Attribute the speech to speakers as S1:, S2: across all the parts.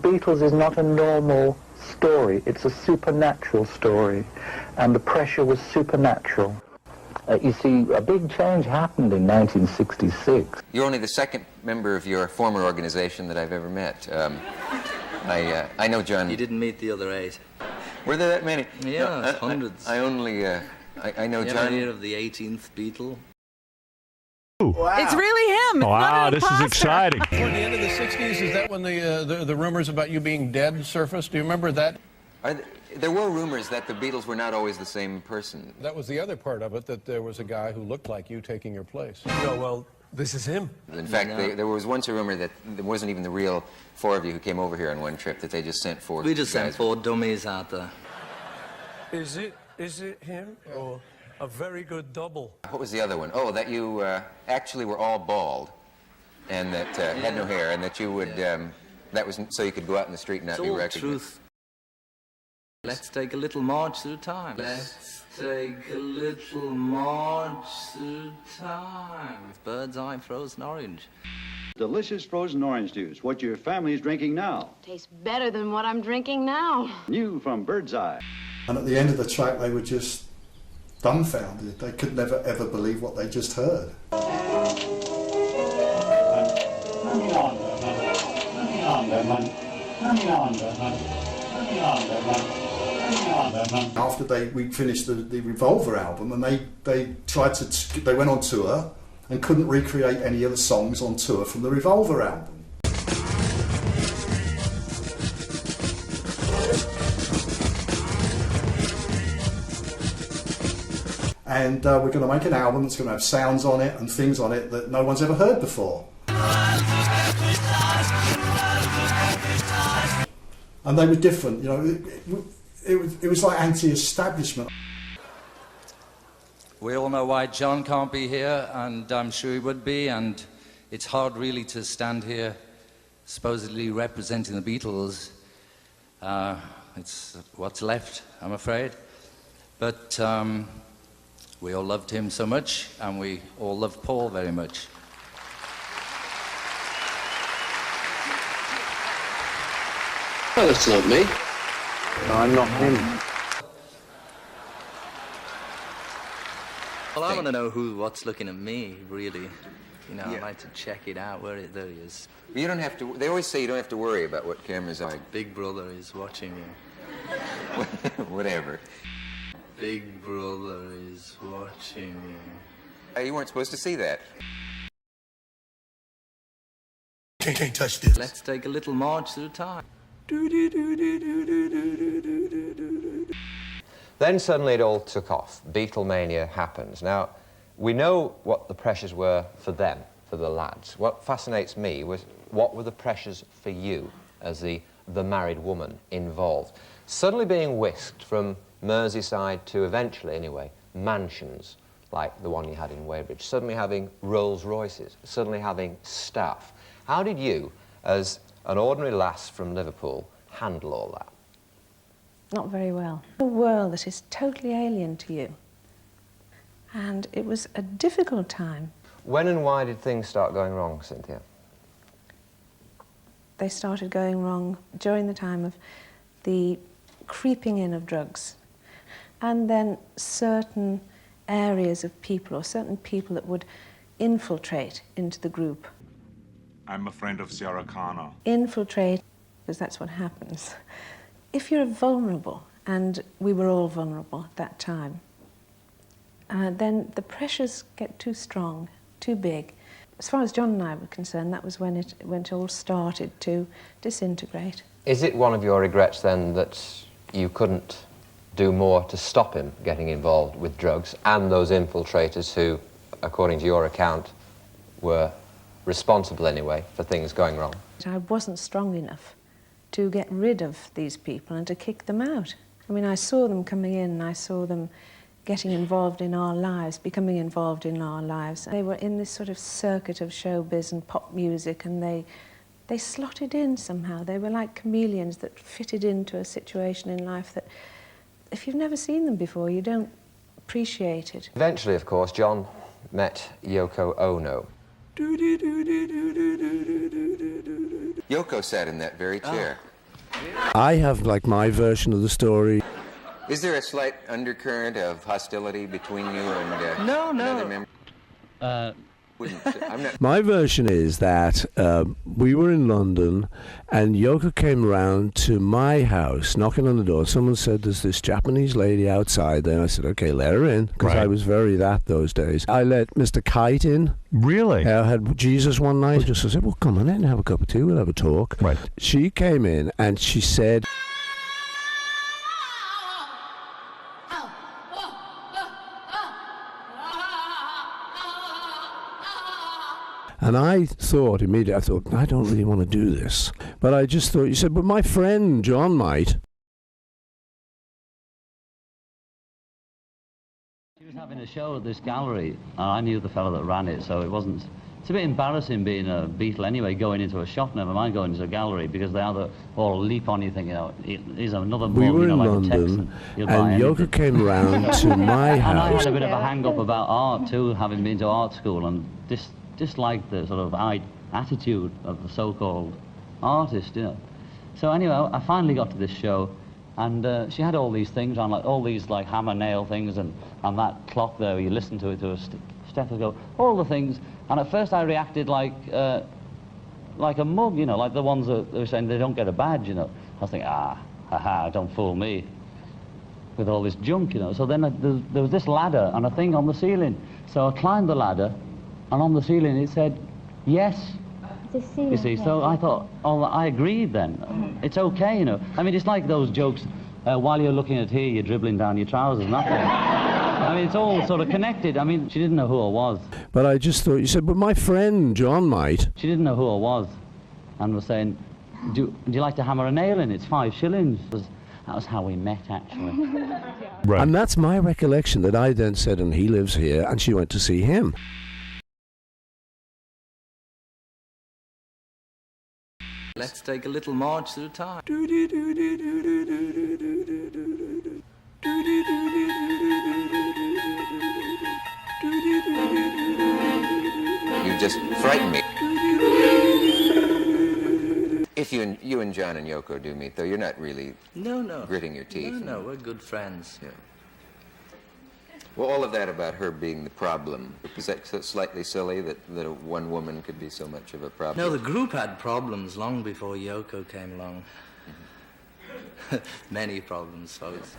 S1: Beatles is not a normal story. It's a supernatural story, and the pressure was supernatural. You see, a big change happened in 1966.
S2: You're only the second member of your former organization that I've ever met. I know John.
S3: You didn't meet the other 8.
S2: Were there that many?
S3: Yeah,
S2: no,
S3: hundreds.
S2: I only, I know
S3: you
S2: John.
S3: Ever hear of the 18th Beatle?
S4: Wow.
S5: It's really him. It's
S4: wow,
S5: not an
S4: this is exciting.
S6: Toward the end of the 60s, is that when the rumors about you being dead surfaced? Do you remember that?
S2: There were rumors that the Beatles were not always the same person.
S6: That was the other part of it, that there was a guy who looked like you taking your place.
S7: No, well, this is him.
S2: In fact, there was once a rumor that there wasn't even the real 4 of you who came over here on one trip, that they just sent 4
S3: We just sent
S2: guys.
S3: 4 dummies out there.
S7: Is it him or a very good double?
S2: What was the other one? Oh, that you actually were all bald and that had no hair, and that you would, that was so you could go out in the street and not
S3: It's
S2: be
S3: all
S2: recognized.
S3: truth. Let's take a little march through time. Let's take a little march through time. Bird's eye frozen orange.
S8: Delicious frozen orange juice, what your family's drinking now.
S9: Tastes better than what I'm drinking now.
S8: New from Bird's Eye.
S10: And at the end of the track, they were just dumbfounded. They could never, ever believe what they just heard. After we finished the Revolver album, and they went on tour and couldn't recreate any of the songs on tour from the Revolver album. And we're going to make an album that's going to have sounds on it and things on it that no one's ever heard before. And they were different, you know. It was like anti-establishment.
S11: We all know why John can't be here, and I'm sure he would be, and it's hard really to stand here supposedly representing the Beatles. It's what's left, I'm afraid. But we all loved him so much, and we all loved Paul very much.
S12: Well, that's not me.
S1: No, I'm not him.
S3: Well, I want to know what's looking at me, really. You know, I'd like to check it out. There he is.
S2: You don't have to. They always say you don't have to worry about what cameras are.
S3: Big Brother is watching you.
S2: Whatever.
S3: Big Brother is watching you.
S2: You weren't supposed to see that.
S7: Can't touch this.
S3: Let's take a little march through time.
S13: Then suddenly it all took off. Beatlemania happens. Now, we know what the pressures were for them, for the lads. What fascinates me was what were the pressures for you as the married woman involved? Suddenly being whisked from Merseyside to eventually, anyway, mansions like the one you had in Weybridge, suddenly having Rolls Royces, suddenly having staff. How did you, as an ordinary lass from Liverpool, handle all that?
S14: Not very well. A world that is totally alien to you. And it was a difficult time.
S13: When and why did things start going wrong, Cynthia?
S14: They started going wrong during the time of the creeping in of drugs. And then certain areas of people, or certain people that would infiltrate into the group.
S15: I'm a friend of Sarah Connor.
S14: Infiltrate, because that's what happens. If you're vulnerable, and we were all vulnerable at that time, then the pressures get too strong, too big. As far as John and I were concerned, that was when it all started to disintegrate.
S13: Is it one of your regrets then that you couldn't do more to stop him getting involved with drugs and those infiltrators who, according to your account, were responsible anyway for things going wrong?
S14: I wasn't strong enough to get rid of these people and to kick them out. I mean, I saw them coming in, and I saw them getting involved in our lives, becoming involved in our lives. They were in this sort of circuit of showbiz and pop music, and they slotted in somehow. They were like chameleons that fitted into a situation in life that, if you've never seen them before, you don't appreciate it.
S13: Eventually, of course, John met Yoko Ono.
S2: Yoko sat in that very chair.
S7: I have like my version of the story.
S2: Is there a slight undercurrent of hostility between you and
S3: No.
S2: another member? I'm not.
S7: My version is that we were in London and Yoko came round to my house knocking on the door. Someone said there's this Japanese lady outside there. And I said, okay, let her in, because I was very that those days. I let Mr. Kite in.
S4: Really?
S7: I had Jesus one night. I said, well, come on in, have a cup of tea, we'll have a talk.
S4: Right.
S7: She came in and she said, and I thought immediately, I don't really want to do this. But I just thought, you said, but my friend John might.
S5: She was having a show at this gallery, and I knew the fellow that ran it, so it wasn't... It's a bit embarrassing being a Beatle anyway, going into a shop, never mind going into a gallery, because they either all leap on you thinking, oh, he's another
S7: We were in
S5: like
S7: London, and Yoko came round to my house.
S5: And I had a bit of a hang-up about art too, having been to art school, and disliked the sort of attitude of the so-called artist, you know. So anyway, I finally got to this show, and she had all these things on, like all these like hammer nail things, and that clock there, you listen to it to a stethoscope, all the things. And at first I reacted like a mug, you know, like the ones that were saying they don't get a badge, you know. I was thinking, haha, don't fool me with all this junk, you know. So then there was this ladder and a thing on the ceiling. So I climbed the ladder, and on the ceiling it said, yes. You see, so I thought, oh, I agreed then. It's okay, you know. I mean, it's like those jokes, while you're looking at here, you're dribbling down your trousers, nothing. I mean, it's all sort of connected. I mean, she didn't know who I was.
S7: But I just thought, you said, but my friend John might.
S5: She didn't know who I was, and was saying, do you like to hammer a nail in? It's 5 shillings. That was how we met, actually.
S7: Right. And that's my recollection, that I then said, and he lives here, and she went to see him.
S3: Let's take a little march through time.
S2: You just frighten me. If you and John and Yoko do meet, though, you're not really gritting your teeth.
S3: No, we're good friends.
S2: Yeah. Well, all of that about her being the problem, is that slightly silly that one woman could be so much of a problem?
S3: No, the group had problems long before Yoko came along. Many problems, folks.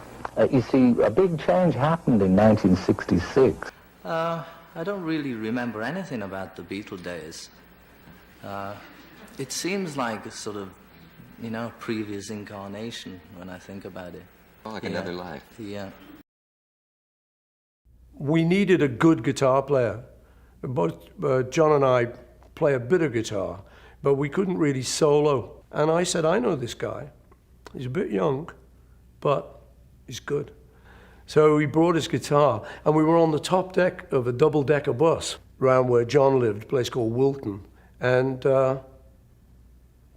S1: You see, a big change happened in 1966.
S3: I don't really remember anything about the Beatle days. It seems like a sort of, you know, previous incarnation when I think about it.
S2: Oh, like another life.
S3: Yeah.
S7: We needed a good guitar player. Both John and I play a bit of guitar, but we couldn't really solo. And I said, I know this guy. He's a bit young, but he's good. So he brought his guitar, and we were on the top deck of a double-decker bus around where John lived, a place called Wilton. And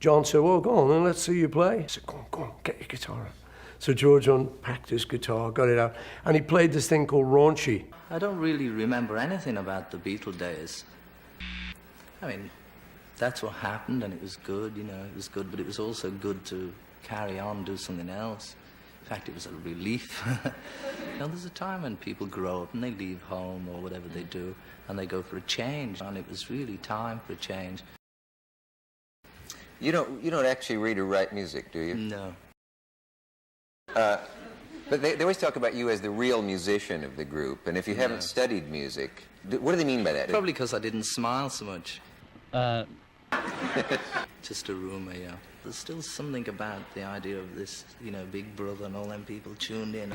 S7: John said, well, go on, and let's see you play. I said, go on, get your guitar out. So George unpacked his guitar, got it out, and he played this thing called Raunchy.
S3: I don't really remember anything about the Beatle days. I mean, that's what happened, and it was good, you know, it was good, but it was also good to carry on, do something else. In fact, it was a relief. You know, there's a time when people grow up and they leave home or whatever they do, and they go for a change, and it was really time for a change.
S2: You don't actually read or write music, do you?
S3: No.
S2: But they always talk about you as the real musician of the group, and if you haven't studied music, what do they mean by that?
S3: Probably because I didn't smile so much. Just a rumor, yeah. There's still something about the idea of this, you know, Big Brother and all them people tuned in.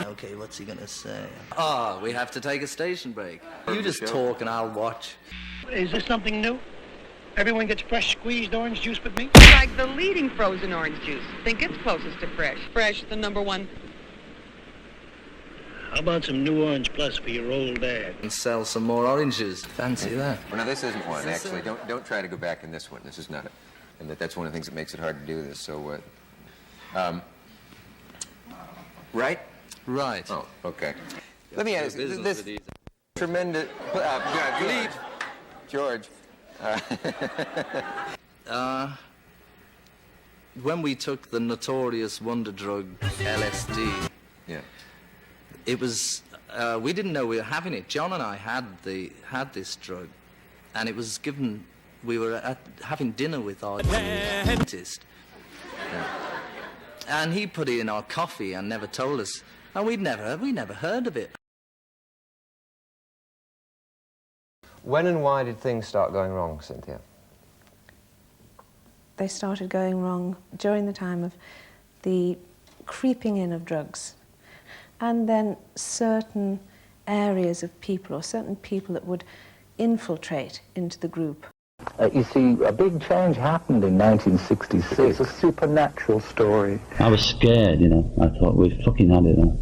S3: Okay, what's he gonna say? We have to take a station break. You just talk and I'll watch.
S16: Is this something new? Everyone gets fresh squeezed orange juice but me?
S17: Like the leading frozen orange juice. Think it's closest to fresh. Fresh, the #1.
S16: How about some new Orange Plus for your old dad?
S3: And sell some more oranges. Fancy that.
S2: Well, no, this isn't one, actually. Don't try to go back in this one. This is not it. And that's one of the things that makes it hard to do this. So, right?
S3: Right.
S2: Oh, okay. Let me ask you, this tremendous... George.
S3: when we took the notorious wonder drug LSD, it was, we didn't know we were having it. John and I had this drug, and it was given, we were having dinner with our dentist, and he put it in our coffee and never told us, and we never heard of it.
S13: When and why did things start going wrong, Cynthia?
S14: They started going wrong during the time of the creeping in of drugs, and then certain areas of people, or certain people that would infiltrate into the group.
S1: You see, a big change happened in 1966. It's a supernatural story.
S5: I was scared, you know. I thought, we've fucking had it now.